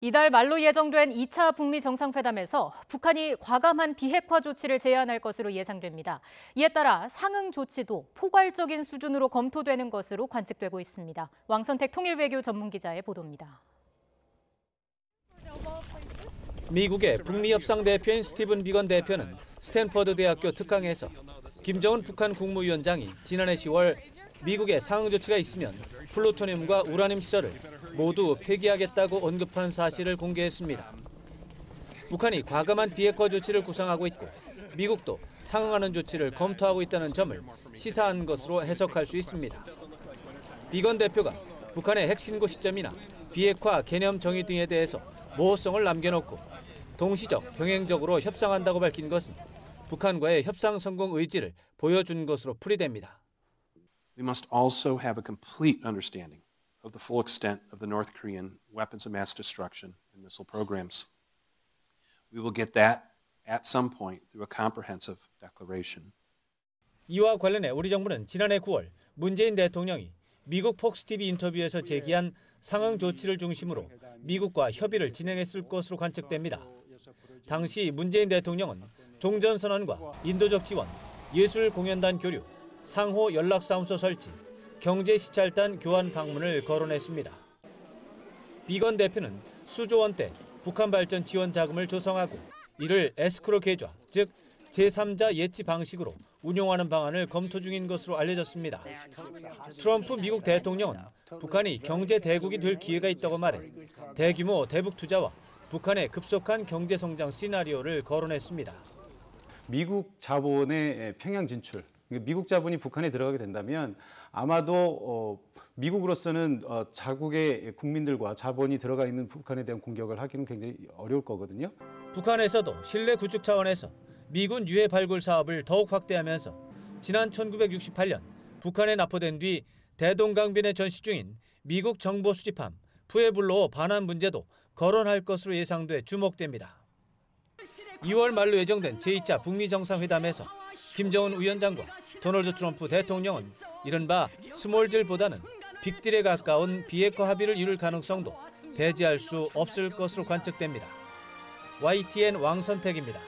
이달 말로 예정된 2차 북미 정상회담에서 북한이 과감한 비핵화 조치를 제안할 것으로 예상됩니다. 이에 따라 상응 조치도 포괄적인 수준으로 검토되는 것으로 관측되고 있습니다. 왕선택 통일외교 전문기자의 보도입니다. 미국의 북미 협상 대표인 스티븐 비건 대표는 스탠퍼드 대학교 특강에서 김정은 북한 국무위원장이 지난해 10월 미국의 상응 조치가 있으면 플루토늄과 우라늄 시설을 모두 폐기하겠다고 언급한 사실을 공개했습니다. 북한이 과감한 비핵화 조치를 구상하고 있고 미국도 상응하는 조치를 검토하고 있다는 점을 시사한 것으로 해석할 수 있습니다. 비건 대표가 북한의 핵신고 시점이나 비핵화 개념 정의 등에 대해서 모호성을 남겨놓고 동시적, 병행적으로 협상한다고 밝힌 것은 북한과의 협상 성공 의지를 보여준 것으로 풀이됩니다. We must also have a complete understanding of the full extent of the North Korean weapons of mass destruction and missile programs. We will get that at some point through a comprehensive declaration. 이와 관련해 우리 정부는 지난해 9월 문재인 대통령이 미국 폭스TV 인터뷰에서 제기한 상응 조치를 중심으로 미국과 협의를 진행했을 것으로 관측됩니다. 당시 문재인 대통령은 종전선언과 인도적 지원, 예술공연단 교류, 상호 연락사무소 설치, 경제시찰단 교환 방문을 거론했습니다. 비건 대표는 수조 원대 북한 발전 지원 자금을 조성하고 이를 에스크로 계좌, 즉 제3자 예치 방식으로 운용하는 방안을 검토 중인 것으로 알려졌습니다. 트럼프 미국 대통령은 북한이 경제 대국이 될 기회가 있다고 말해 대규모 대북 투자와 북한의 급속한 경제 성장 시나리오를 거론했습니다. 미국 자본의 평양 진출, 미국 자본이 북한에 들어가게 된다면 아마도 미국으로서는 자국의 국민들과 자본이 들어가 있는 북한에 대한 공격을 하기는 굉장히 어려울 거거든요. 북한에서도 신뢰 구축 차원에서 미군 유해 발굴 사업을 더욱 확대하면서 지난 1968년 북한에 납포된 뒤 대동강변에 전시 중인 미국 정보 수집함 푸에블로 반환 문제도 거론할 것으로 예상돼 주목됩니다. 2월 말로 예정된 제2차 북미 정상회담에서 김정은 위원장과 도널드 트럼프 대통령은 이른바 스몰딜보다는 빅딜에 가까운 비핵화 합의를 이룰 가능성도 배제할 수 없을 것으로 관측됩니다. YTN 왕선택입니다.